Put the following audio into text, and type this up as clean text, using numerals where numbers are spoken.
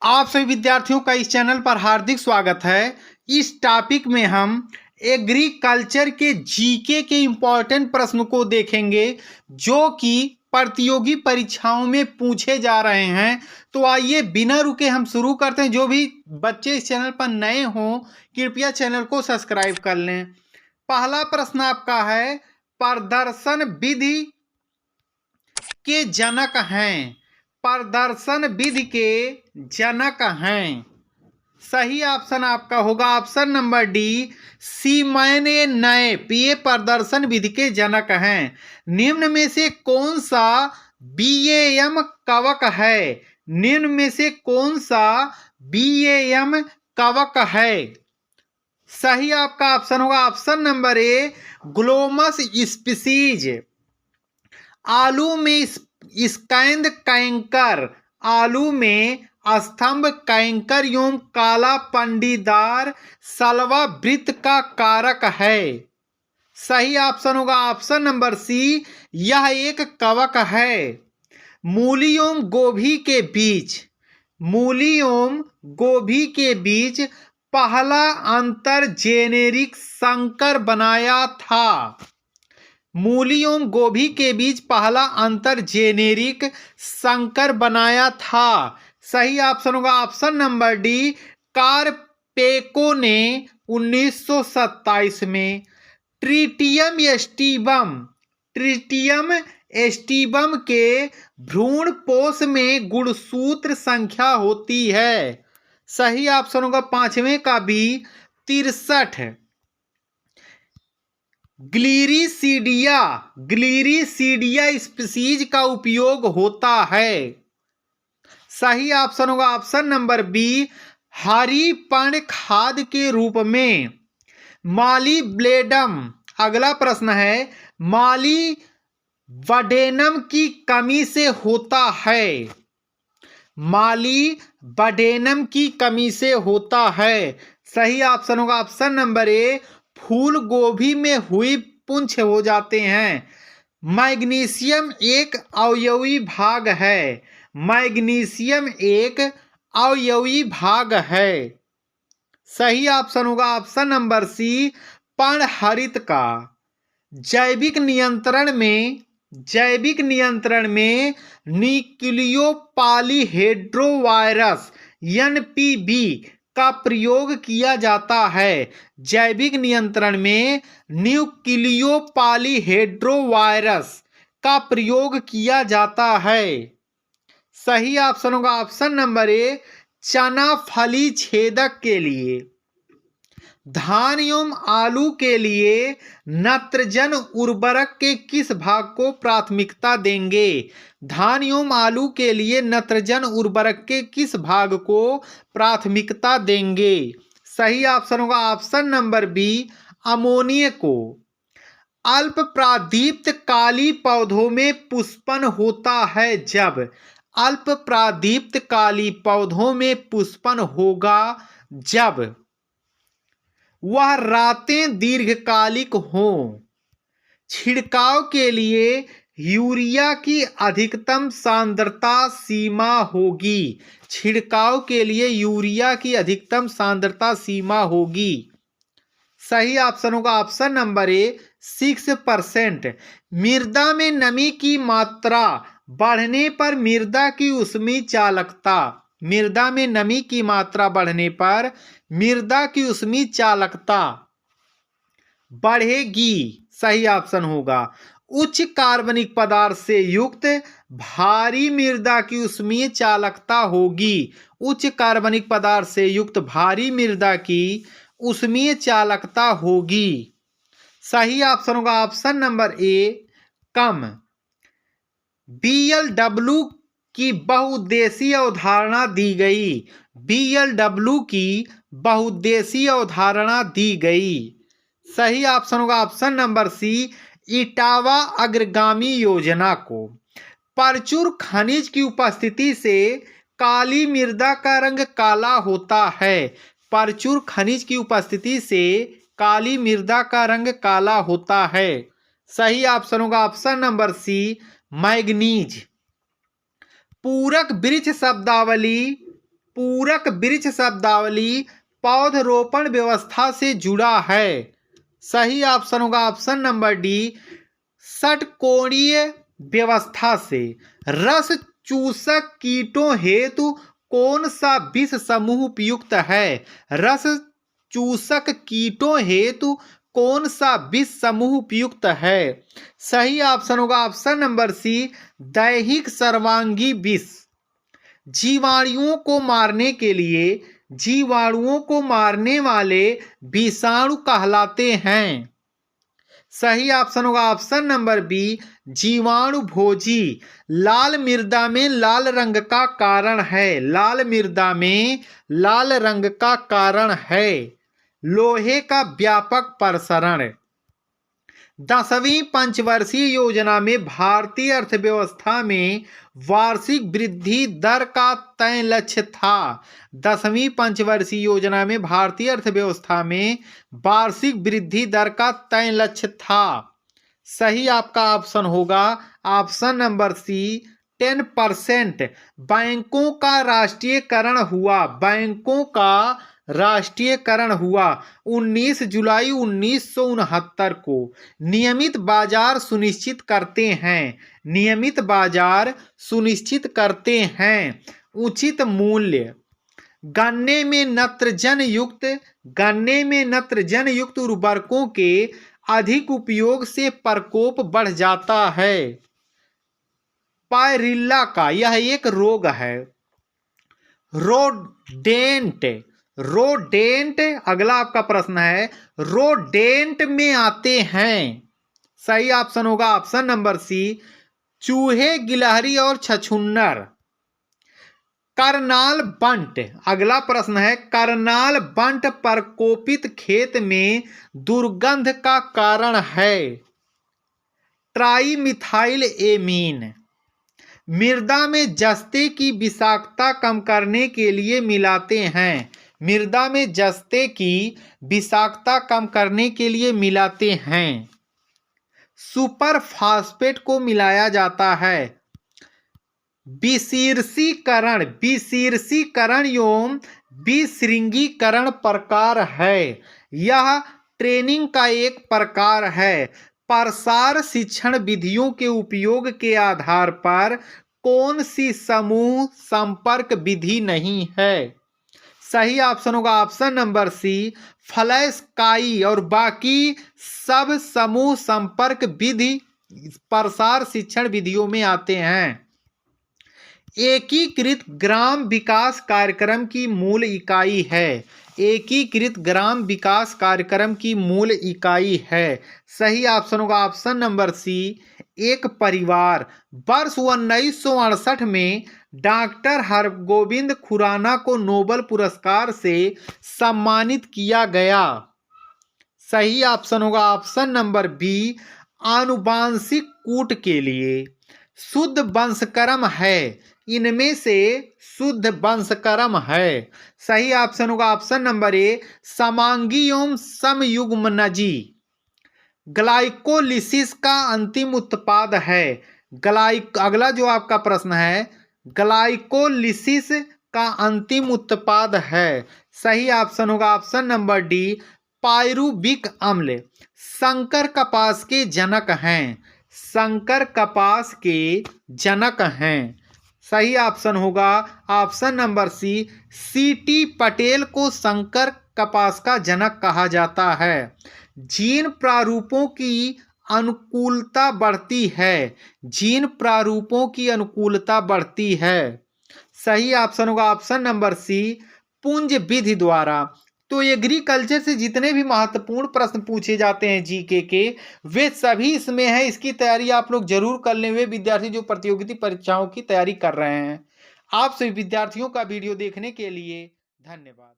आप सभी विद्यार्थियों का इस चैनल पर हार्दिक स्वागत है। इस टॉपिक में हम एग्रीकल्चर के जीके के इम्पोर्टेंट प्रश्न को देखेंगे जो कि प्रतियोगी परीक्षाओं में पूछे जा रहे हैं। तो आइए बिना रुके हम शुरू करते हैं। जो भी बच्चे इस चैनल पर नए हों कृपया चैनल को सब्सक्राइब कर लें। पहला प्रश्न आपका है, प्रदर्शन विधि के जनक हैं। प्रदर्शन विधि के जनक हैं। सही ऑप्शन आपका होगा option number D, seaman nap. ये प्रदर्शन विधि के जनक हैं। निम्न में से कौन सा बीएएम कवक है? निम्न में से कौन सा बीएएम कवक है? सही आपका ऑप्शन होगा option number A, Glomus species. आलू में स्कैंद कैंकर, आलू में स्तंभ कैंकर एवं काला पंडीदार सलवा वृत्त का कारक है। सही ऑप्शन होगा ऑप्शन नंबर सी, यह एक कवक है। मूली एवं गोभी के बीच, मूली एवं गोभी के बीच पहला अंतर जेनेरिक संकर बनाया था। मूली एवं गोभी के बीच पहला अंतर जेनेरिक संकर बनाया था। सही ऑप्शन होगा ऑप्शन नंबर डी, कार्पेको ने 1927 में। ट्रिटियम एस्टिबम, ट्रिटियम एस्टिबम के भ्रूण पोष में गुणसूत्र संख्या होती है। सही ऑप्शन होगा पांचवें का बी, 63। ग्लिरिसीडिया, ग्लिरिसीडिया स्पीसीज का उपयोग होता है। सही ऑप्शन होगा ऑप्शन नंबर बी, हरी पर्ण खाद के रूप में। मॉलिब्डेनम, अगला प्रश्न है, मॉलिब्डेनम की कमी से होता है। मॉलिब्डेनम की कमी से होता है। सही ऑप्शन होगा ऑप्शन नंबर ए, फूल गोभी में हुई पुंछ हो जाते हैं। मैग्नीशियम एक अवयवी भाग है। मैग्नीशियम एक अवयवी भाग है। सही ऑप्शन होगा ऑप्शन नंबर सी, पर्णहरित का। जैविक नियंत्रण में, जैविक नियंत्रण में न्यूक्लियोपॉलीहेड्रोवायरस एनपीवी का प्रयोग किया जाता है। जैविक नियंत्रण में न्यूक्लियोपॉलीहेड्रोवायरस का प्रयोग किया जाता है। सही ऑप्शन होगा ऑप्शन नंबर ए, चना फली छेदक के लिए। धान एवं आलू के लिए नत्रजन उर्वरक के किस भाग को प्राथमिकता देंगे? धान एवं आलू के लिए नत्रजन उर्वरक के किस भाग को प्राथमिकता देंगे? सही ऑप्शन होगा ऑप्शन नंबर बी, अमोनिया को। अल्प प्रादीप्त काली पौधों में पुष्पन होता है जब, अल्प प्रादीप्त काली पौधों में पुष्पन होगा जब वह रातें दीर्घकालिक हों। छिड़काव के लिए यूरिया की अधिकतम सांद्रता सीमा होगी। छिड़काव के लिए यूरिया की अधिकतम सांद्रता सीमा होगी। सही ऑप्शन होगा ऑप्शन नंबर ए, 6%। मृदा में नमी की मात्रा बढ़ने पर मृदा की ऊष्मीय चालकता, मृदा में नमी की मात्रा बढ़ने पर मृदा की ऊष्मीय चालकता बढ़ेगी। सही ऑप्शन होगा। उच्च कार्बनिक पदार्थ से युक्त भारी मृदा की ऊष्मीय चालकता होगी। उच्च कार्बनिक पदार्थ से युक्त भारी मृदा की ऊष्मीय चालकता होगी। सही ऑप्शन होगा option number A, come. BLW की बहुउद्देशीय अवधारणा दी गई। बीएलडब्ल्यू की बहुउद्देशीय अवधारणा दी गई। सही ऑप्शन होगा ऑप्शन नंबर सी, इटावा अग्रगामी योजना को। प्रचुर खनिज की उपस्थिति से काली मृदा का रंग काला होता है। प्रचुर खनिज की उपस्थिति से काली मृदा का रंग काला होता है। सही ऑप्शन होगा ऑप्शन नंबर सी, मैग्नीज। पूरक वृक्ष शब्दावली पूरक वृक्ष शब्दावली पौधरोपण व्यवस्था से जुड़ा है। सही ऑप्शन होगा ऑप्शन नंबर डी, षटकोणीय व्यवस्था से। रस चूसक कीटों हेतु कौन सा विष समूह उपयुक्त है? रस चूसक कीटों हेतु कौन सा विष समूह उपयुक्त है? सही ऑप्शन होगा ऑप्शन नंबर सी, दैहिक सर्वांगी विष। जीवाणुओं को मारने के लिए जीवाणुओं को मारने वाले विषाणु कहलाते हैं। सही ऑप्शन होगा ऑप्शन नंबर बी, जीवाणु भोजी। लाल मृदा में लाल रंग का कारण है। लाल मृदा में लाल रंग का कारण है लोहे का व्यापक प्रसरण। 10वीं पंचवर्षीय योजना में भारतीय अर्थव्यवस्था में वार्षिक वृद्धि दर का तय लक्ष्य था। 10वीं पंचवर्षीय योजना में भारतीय अर्थव्यवस्था में वार्षिक वृद्धि दर का तय लक्ष्य था। सही आपका ऑप्शन होगा ऑप्शन नंबर सी, 10%। बैंकों का राष्ट्रीयकरण हुआ। बैंकों का राष्ट्रीयकरण हुआ 19 जुलाई 1969 को। नियमित बाजार सुनिश्चित करते हैं। नियमित बाजार सुनिश्चित करते हैं उचित मूल्य। गन्ने में नत्रजन युक्त उर्वरकों के अधिक उपयोग से प्रकोप बढ़ जाता है। पायरिल्ला का यह एक रोग है। रोडेंट अगला आपका प्रश्न है, रोडेंट में आते हैं। सही ऑप्शन होगा ऑप्शन नंबर सी, चूहे, गिलहरी और छछूंदर। करनाल बंट अगला प्रश्न है, करनाल बंट प्रकोपित खेत में दुर्गंध का कारण है। Trimethyl amine. मृदा में जस्ते की विषाक्तता कम करने के लिए मिलाते हैं। मृदा में जस्ते की विषाक्तता कम करने के लिए मिलाते हैं। सुपर फास्फेट को मिलाया जाता है। विशीर्षीकरण एवं विशृंगीकरण प्रकार है। यह ट्रेनिंग का एक प्रकार है। प्रसार शिक्षण विधियों के उपयोग के आधार पर कौन सी समूह संपर्क विधि नहीं है? सही ऑप्शन होगा ऑप्शन नंबर सी, फ्लैश काई और बाकी सब समूह संपर्क विधि प्रसार शिक्षण विधियों में आते हैं। एकीकृत ग्राम विकास कार्यक्रम की मूल इकाई है। एकीकृत ग्राम विकास कार्यक्रम की मूल इकाई है। सही ऑप्शन होगा ऑप्शन नंबर सी, एक परिवार। वर्ष 1968 में डॉक्टर हरगोविंद खुराना को नोबेल पुरस्कार से सम्मानित किया गया। सही ऑप्शन होगा ऑप्शन नंबर बी, आनुवांशिक कूट के लिए। शुद्ध वंशक्रम है। इनमें से शुद्ध वंशक्रम है। सही ऑप्शन होगा ऑप्शन नंबर ए, समांगी एवं समयुग्मनजी। ग्लाइकोलिसिस का अंतिम उत्पाद है। अगला जो आपका प्रश्न है, ग्लाइकोलिसिस का अंतिम उत्पाद है। सही ऑप्शन होगा ऑप्शन नंबर डी, पायरुविक अम्ल। संकर कपास के जनक हैं। संकर कपास के जनक हैं। सही ऑप्शन होगा ऑप्शन नंबर सी, सीटी पटेल को संकर कपास का जनक कहा जाता है। जीन प्रारूपों की अनुकूलता बढ़ती है। जीन प्रारूपों की अनुकूलता बढ़ती है। सही ऑप्शन होगा ऑप्शन नंबर सी, पुंज विधि द्वारा। तो एग्रीकल्चर से जितने भी महत्वपूर्ण प्रश्न पूछे जाते हैं जीके के, वे सभी इसमें है। इसकी तैयारी आप लोग जरूर कर लें, वे विद्यार्थी जो प्रतियोगिता परीक्षाओं की तैयारी कर रहे हैं। आप सभी विद्यार्थियों का वीडियो देखने के लिए धन्यवाद।